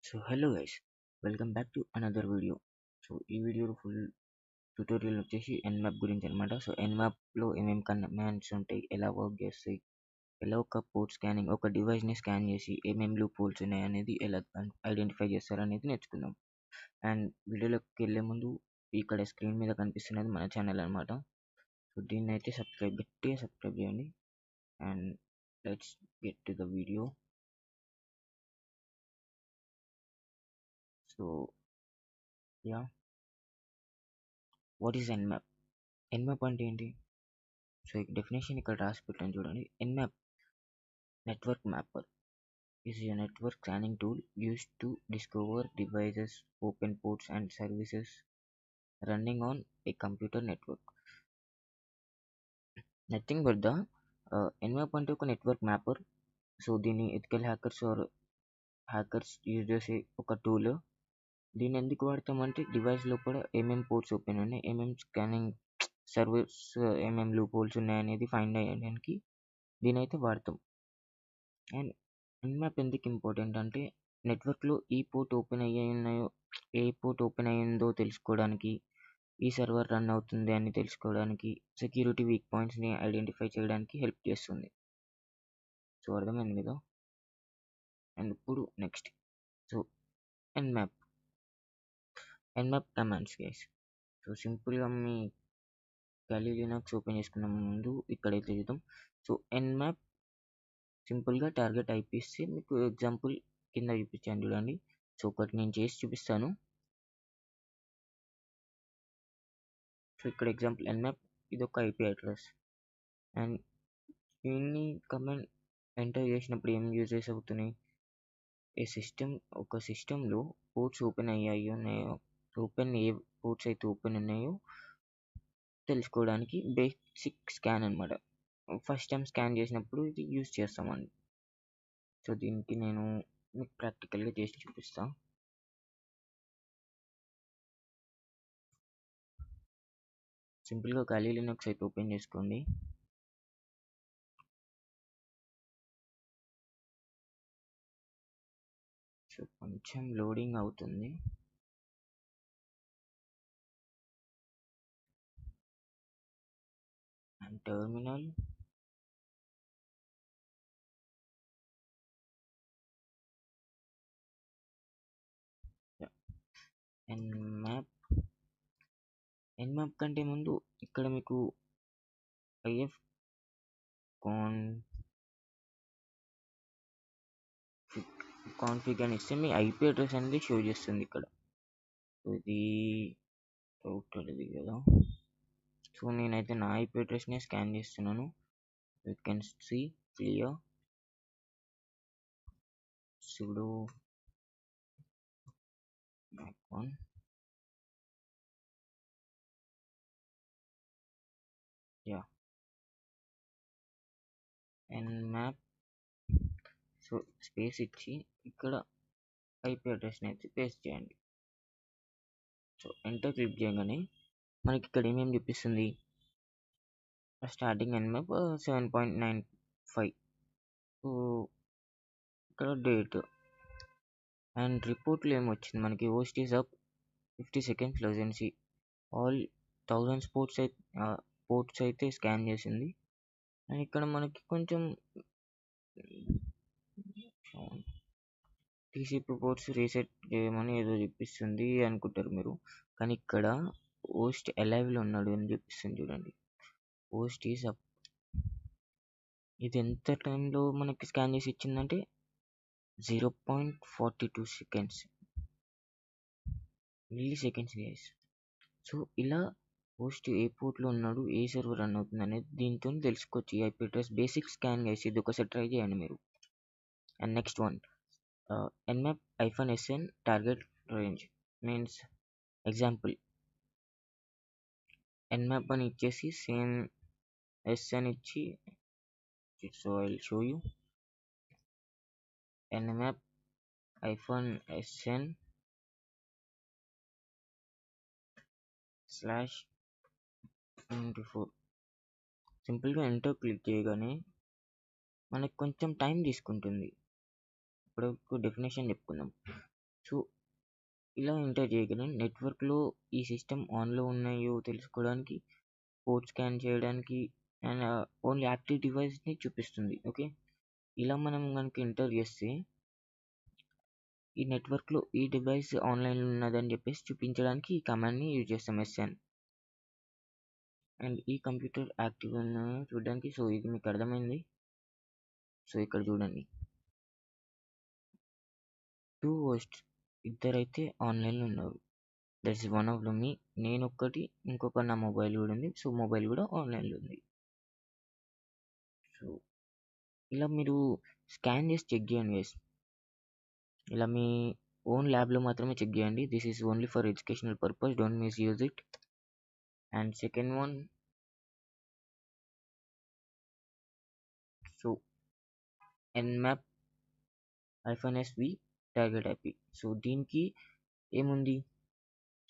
So hello guys, welcome back to another video. So ఈ వీడియోలో full tutorial వచ్చేసి Nmap గురించి అనమాట. సో ఎన్మ్యాప్లో ఏమేమి కమాండ్స్ ఉంటాయి, ఎలా వర్క్ చేస్తాయి, ఎలా ఒక పోర్ట్ స్కానింగ్ ఒక డివైస్ని స్కాన్ చేసి ఏమేమి లూప్ హోల్స్ ఉన్నాయి అనేది ఎలా ఐడెంటిఫై చేస్తారు అనేది నేర్చుకుందాం. అండ్ వీడియోలోకి వెళ్ళే ముందు ఇక్కడ స్క్రీన్ మీద కనిపిస్తున్నది మన ఛానల్ అనమాట. సో దీన్ని అయితే గట్టిగా సబ్స్క్రైబ్ చేయండి. And let's get to the video. So yeah, what is Nmap? Nmap అంటే ఏంటి? సో ఈ డెఫినేషన్ ఇక్కడ రాసి పెట్టాను చూడండి. Nmap network mapper is a network scanning tool used to discover devices, open ports and services running on a computer network. Nothing but the nmap అంటే ఒక network mapper. So దీన్ని ఎథికల్ హ్యాకర్స్ యూజ్ చేసే ఒక tool. దీన్ని ఎందుకు వాడతామంటే device లోపల ఏమేమి ports open ఉన్నాయి, ఏమేమి స్కానింగ్ సర్వీస్, ఏమేమి లూప్ హోల్స్ ఉన్నాయనేది ఫైండ్ అయ్యడానికి దీని అయితే వాడతాం. అండ్ ఎన్మ్యాప్ ఎందుకు ఇంపార్టెంట్ అంటే నెట్వర్క్లో ఏ పోర్ట్ ఓపెన్ అయ్యిందో తెలుసుకోవడానికి, ఈ సర్వర్ రన్ అవుతుంది అని తెలుసుకోవడానికి, సెక్యూరిటీ వీక్ పాయింట్స్ని ఐడెంటిఫై చేయడానికి హెల్ప్ చేస్తుంది. సో అర్థమైంది కదా. అండ్ ఇప్పుడు next, so Nmap commands guys. So సింపుల్గా మీ Kali Linux ఓపెన్ చేసుకున్న ముందు ఇక్కడైతే చూద్దాం. సో ఎన్మ్యాప్ సింపుల్గా టార్గెట్ ఐపీ ఇస్తే మీకు ఎగ్జాంపుల్ కింద చూపించాను చూడండి. సో ఒకటి నేను చేసి చూపిస్తాను. సో ఇక్కడ ఎగ్జాంపుల్ ఎన్మ్యాప్ ఇది ఒక ఐపీ అడ్రస్. అండ్ దీన్ని కమాండ్ ఎంటర్ చేసినప్పుడు ఏం యూజెస్ అవుతున్నాయి, ఒక సిస్టంలో పోర్ట్స్ ఓపెన్ ఉన్నాయో, ఏ పోర్ట్స్ అయితే ఓపెన్ ఉన్నాయో తెలుసుకోవడానికి బేసిక్ స్కాన్ అనమాట. ఫస్ట్ టైం స్కాన్ చేసినప్పుడు ఇది యూజ్ చేస్తామండి. సో దీనికి నేను మీకు ప్రాక్టికల్గా చేసి చూపిస్తాను. సింపుల్గా Kali Linux అయితే ఓపెన్ చేసుకోండి. సో కొంచెం లోడింగ్ అవుతుంది. అండ్ టెర్మినల్, ఎన్మ్యాప్ కంటే ముందు ఇక్కడ మీకు ఐఎఫ్ కాన్ఫిగ్ అని ఇస్తే మీ ఐపీ అడ్రస్ అనేది షో చేస్తుంది ఇక్కడ. ఇది రౌటర్ ఇది కదా. సో నేనైతే నా ఐపీ అడ్రస్నే స్కాన్ చేస్తున్నాను. You can see clear. sudo mac1 యా ఎన్మ్యాప్. సో స్పేస్ ఇచ్చి ఇక్కడ ఐపీ అడ్రస్ని అయితే పేస్ట్ చేయండి. సో ఎంటర్ క్లిక్ చేయగానే మనకి ఇక్కడ ఏమేమి చూపిస్తుంది, స్టార్టింగ్ ఎన్మ్యాప్ 7.95. సో ఇక్కడ డేట్ అండ్ రిపోర్ట్లో ఏమొచ్చింది మనకి, host is up 50 seconds latency, all 1000 ports అయితే స్కాన్ చేసింది. అండ్ ఇక్కడ మనకి కొంచెం టీసీపీ పోర్ట్స్ రీసెట్ చేయమని ఏదో చూపిస్తుంది అనుకుంటారు మీరు, కానీ ఇక్కడ హోస్ట్ అలైవ్లో ఉన్నాడు అని చూపిస్తుంది చూడండి. Host is up. ఇది ఎంత టైంలో మనకి స్కాన్ చేసి ఇచ్చిందంటే 0.42 seconds, మిల్లీ-సెకండ్స్ గైస్. సో ఇలా హోస్ట్ ఏ పోర్ట్లో ఉన్నాడు, ఏ సర్వర్ రన్ అవుతుంది అనేది దీంతో తెలుసుకోవచ్చు. ఈ IP address basic scan guys, ఇది ఒకసారి ట్రై చేయండి మీరు. And next one, nmap -sn target range means example nmap అని ఇచ్చేసి సేమ్ sn ఇచ్చి, so I will show you. nmap -sn /24. సింపుల్గా ఎంటర్ క్లిక్ చేయగానే మనకు కొంచెం టైం తీసుకుంటుంది. ఇప్పుడు డెఫినేషన్ చెప్పుకుందాం. సో ఇలా ఎంటర్ చేయగానే నెట్వర్క్లో ఈ సిస్టమ్ ఆన్లో ఉన్నాయో తెలుసుకోవడానికి, పోర్ట్ స్కాన్ చేయడానికి అండ్ ఓన్లీ యాక్టివ్ డివైస్ని చూపిస్తుంది. ఓకే, ఇలా మనం కనుక ఎంటర్ చేస్తే ఈ నెట్వర్క్లో ఈ డివైస్ ఆన్లైన్లో ఉన్నదని చెప్పేసి చూపించడానికి ఈ కమాండ్ని యూజ్ చేస్తాం SN. అండ్ ఈ కంప్యూటర్ యాక్టివ్ అని చూడడానికి, సో ఇది మీకు అర్థమైంది. సో ఇక్కడ చూడండి, 2 hosts, ఇద్దరైతే ఆన్లైన్లో ఉన్నారు. దట్స్ వన్ ఆఫ్ ద మీ, నేను ఒక్కటి, ఇంకొక నా మొబైల్ కూడా ఉంది. సో మొబైల్ కూడా ఆన్లైన్లో ఉంది. సో ఇలా మీరు స్కాన్ చేసి చెక్ చేయండి గైస్. ఇలా మీ ఓన్ ల్యాబ్లో మాత్రమే చెక్ చేయండి. This is only for educational purpose, don't misuse it. And second one, so nmap-sv target IP. So దీనికి ఏముంది,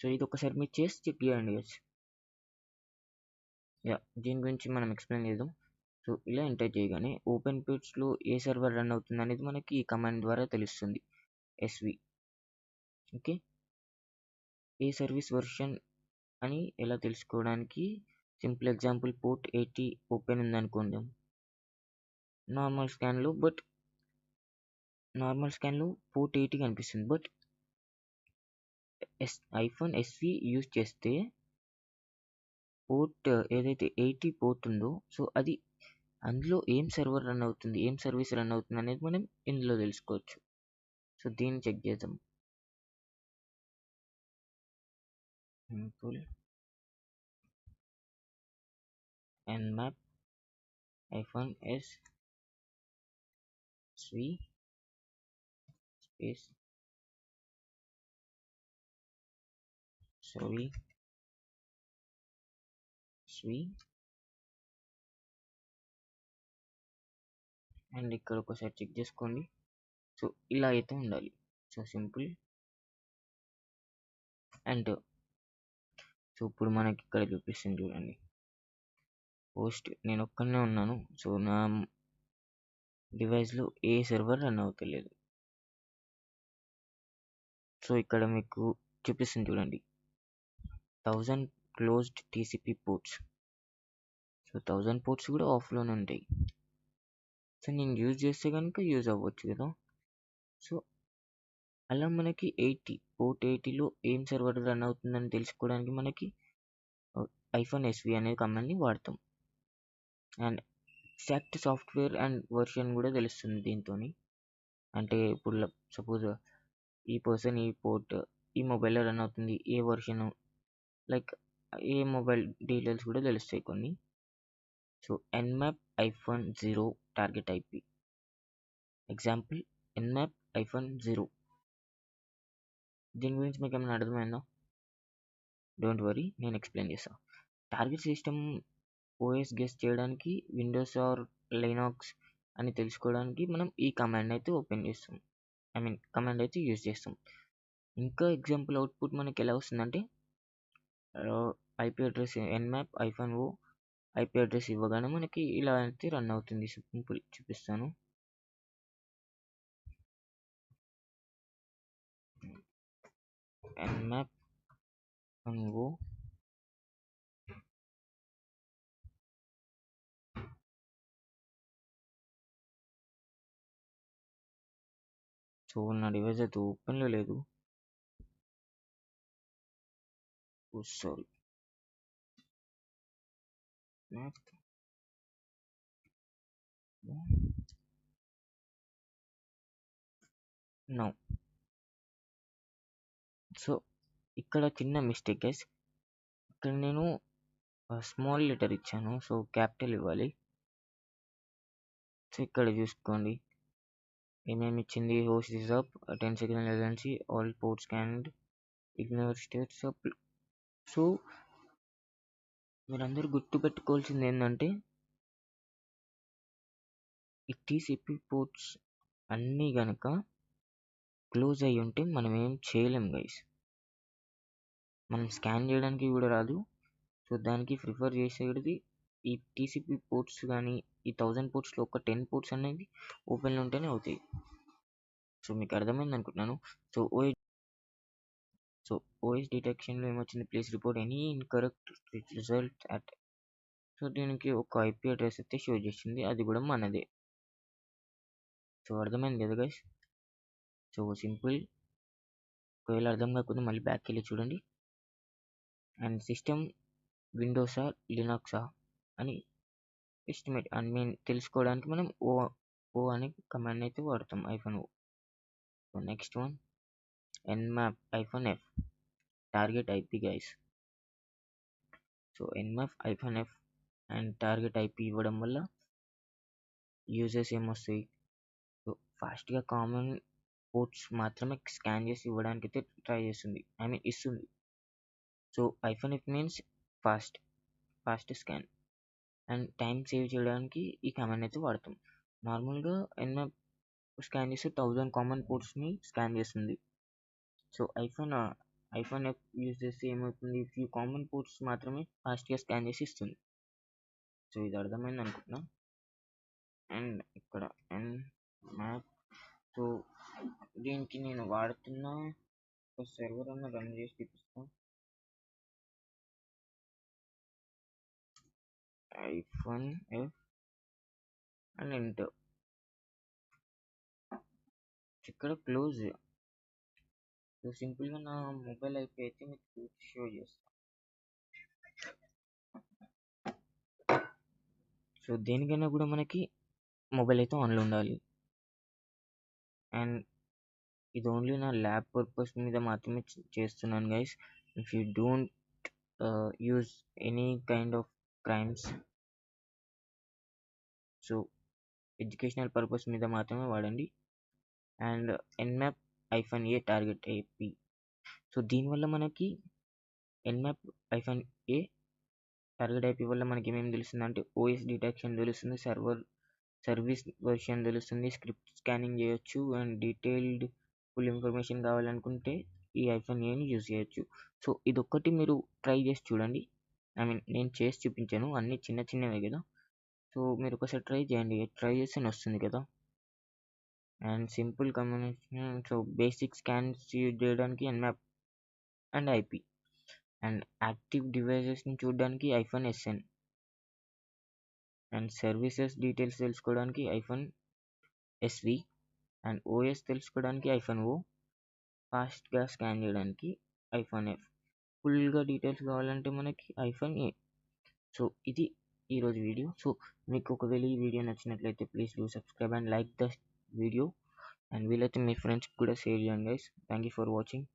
సో ఇది ఒకసారి మీరు చేసి చెక్ చేయండి గైస్. దీని గురించి మనం ఎక్స్ప్లెయిన్ చేద్దాం. సో ఇలా ఎంటర్ చేయగానే ఓపెన్ పేజ్లో ఏ సర్వర్ రన్ అవుతుంది అనేది మనకి ఈ కమాండ్ ద్వారా తెలుస్తుంది. SV. ఓకే, ఏ సర్వీస్ వర్షన్ అని ఎలా తెలుసుకోవడానికి సింపుల్ ఎగ్జాంపుల్, పోర్ట్ 80 ఓపెన్ ఉందనుకుందాం నార్మల్ స్కాన్లో, పోర్ట్ 80 కనిపిస్తుంది. బట్ -SV యూజ్ చేస్తే పోర్ట్ ఏదైతే 80 పోర్ట్ ఉందో, సో అది అందులో ఏం సర్వర్ రన్ అవుతుంది, ఏం సర్వీస్ రన్ అవుతుంది అనేది మనం ఇందులో తెలుసుకోవచ్చు. సో దీన్ని చెక్ చేద్దాం. nmap-sv space sv అండ్ ఇక్కడ ఒకసారి చెక్ చేసుకోండి. సో ఇలా అయితే ఉండాలి. సో సింపుల్ అండ్ సో ఇప్పుడు మనకి ఇక్కడ చూపిస్తుంది చూడండి, పోస్ట్ నేను ఒక్కనే ఉన్నాను. సో నా డివైస్లో ఏ సర్వర్ రన్ అవుతలేదు. సో ఇక్కడ మీకు చూపిస్తుంది చూడండి, 1000 closed TCP ports. So 1000 ports కూడా ఆఫ్లోనే ఉంటాయి. సో నేను యూజ్ చేస్తే కనుక యూజ్ అవ్వచ్చు కదా. సో అలా మనకి పోర్ట్ 80లో ఏం సర్వర్ రన్ అవుతుందని తెలుసుకోవడానికి మనకి -sv అనే కమాండ్ని వాడతాం. And exact software end version కూడా తెలుస్తుంది దీంతో. అంటే ఇప్పుడు సపోజ్ ఈ పర్సన్ ఈ పోర్ట్ ఈ మొబైల్లో రన్ అవుతుంది, ఏ వర్షన్, లైక్ ఏ మొబైల్ డీటెయిల్స్ కూడా తెలుస్తాయి కొన్ని. So nmap-0 target IP example, nmap-0. దీని గురించి మీకు ఏమైనా అర్థమైందా? డోంట్ వరీ, నేను ఎక్స్ప్లెయిన్ చేస్తాను. టార్గెట్ సిస్టమ్ OS గెస్ చేయడానికి, విండోస్ ఆర్ లైనాక్స్ అని తెలుసుకోవడానికి మనం ఈ కమాండ్ అయితే ఓపెన్ చేస్తాం, కమాండ్ అయితే యూజ్ చేస్తాం. ఇంకా ఎగ్జాంపుల్ అవుట్పుట్ మనకి ఎలా వస్తుందంటే, IP address nmap-o IP address ఇవ్వగానే మనకి ఇలా అయితే రన్ అవుతుంది. సింపుల్ చూపిస్తాను. nmap-o సో నా డివైస్ అయితే ఓపెన్లో లేదు. Sorry, no. సో ఇక్కడ చిన్న మిస్టేక్ గైస్, ఇక్కడ నేను స్మాల్ లెటర్ ఇచ్చాను. సో క్యాపిటల్ ఇవ్వాలి. సో ఇక్కడ చూసుకోండి ఏమేమి ఇచ్చింది. Host is up, 10 seconds latency, all port scanned, ignore states up. So మీరందరూ గుర్తుపెట్టుకోవాల్సింది ఏంటంటే, ఈ TCP పోర్ట్స్ అన్నీ గనక క్లోజ్ అయ్యి ఉంటే మనం ఏం చేయలేం గైస్. మనం స్కాన్ చేయడానికి కూడా రాదు. సో దానికి ప్రిఫర్ చేసేది ఈ TCP పోర్ట్స్ కానీ, ఈ 1000 పోర్ట్స్లో ఒక 10 పోర్ట్స్ అనేది ఓపెన్లో ఉంటేనే అవుతాయి. సో మీకు అర్థమైంది అనుకుంటున్నాను. సో సో ఓఎస్ డిటెక్షన్లో ఏమొచ్చింది, please report any incorrect result at. So దీనికి ఒక ఐపీ అడ్రస్ అయితే షో చేసింది, అది కూడా మనదే. సో అర్థమైంది కదా గైస్. So simple. ఒకవేళ అర్థం కాకపోతే మళ్ళీ బ్యాక్ వెళ్ళి చూడండి. అండ్ సిస్టమ్ విండోసా లినక్సా అని ఎస్టిమేట్ తెలుసుకోవడానికి మనం ఓ అనే కమాండ్ అయితే వాడతాం, -o. So next one nmap -f target IP guys. So nmap -f and target IP ఇవ్వడం వల్ల యూజర్స్ ఏమొస్తాయి, సో ఫాస్ట్గా కామన్ పోర్ట్స్ మాత్రమే స్కాన్ చేసి ఇవ్వడానికి అయితే ట్రై చేస్తుంది, ఇస్తుంది. So -f means fast scan and time save చేయడానికి ఈ కమాండ్ అయితే వాడతాం. నార్మల్గా nmap స్కాన్ చేస్తే 1000 కామన్ పోర్ట్స్ని స్కాన్ చేస్తుంది. సో -f యూజ్ చేస్తే ఏమవుతుంది, ఫ్యూ కామన్ పోర్ట్స్ మాత్రమే ఫాస్ట్గా స్కాన్ చేసి ఇస్తుంది. సో ఇది అర్థమైంది అనుకుంటున్నా. అండ్ ఇక్కడ nmap. సో దీనికి నేను వాడుతున్న ఒక సర్వర్ అన్న రన్ చేసి చూపిస్తాను. -f and enter. ఇక్కడ క్లోజ్. సో సింపుల్గా నా మొబైల్ ఐపీ అయితే మీకు షో చేస్తాను. సో దేనికైనా కూడా మనకి మొబైల్ అయితే ఆన్లో ఉండాలి. అండ్ ఇది ఓన్లీ నా ల్యాబ్ పర్పస్ మీద మాత్రమే చేస్తున్నాను guys. If you don't use any kind of crimes, so educational purpose మీద మాత్రమే వాడండి. And nmap -a target IP. So దీనివల్ల మనకి nmap -a టార్గెట్ ఐపీ వల్ల మనకి ఏమేమి తెలుస్తుంది అంటే, ఓఎస్ డిటెక్షన్ తెలుస్తుంది, సర్వీస్ వర్షన్ తెలుస్తుంది, స్క్రిప్ట్ స్కానింగ్ చేయొచ్చు, అండ్ డీటెయిల్డ్ ఫుల్ ఇన్ఫర్మేషన్ కావాలనుకుంటే ఈ -aని యూజ్ చేయొచ్చు. సో ఇదొక్కటి మీరు ట్రై చేసి చూడండి. నేను చేసి చూపించాను, అన్నీ చిన్న చిన్నవే కదా. సో మీరు ఒకసారి ట్రై చేయండి, ట్రై చేస్తే వస్తుంది కదా. And simple communication. So basic scans చేయడానికి nmap అండ్ ఐపీ. అండ్ యాక్టివ్ డివైజెస్ని చూడడానికి -sn. అండ్ సర్వీసెస్ డీటెయిల్స్ తెలుసుకోవడానికి -sv. అండ్ ఓఎస్ తెలుసుకోవడానికి -o. ఫాస్ట్గా స్కాన్ చేయడానికి -f. ఫుల్గా డీటెయిల్స్ కావాలంటే మనకి -a. సో ఇది ఈరోజు వీడియో. సో మీకు ఒకవేళ ఈ వీడియో నచ్చినట్లయితే please do subscribe and like the video. And వీలైతే మీ ఫ్రెండ్స్కి కూడా షేర్ చేయండి guys. Thank you for watching.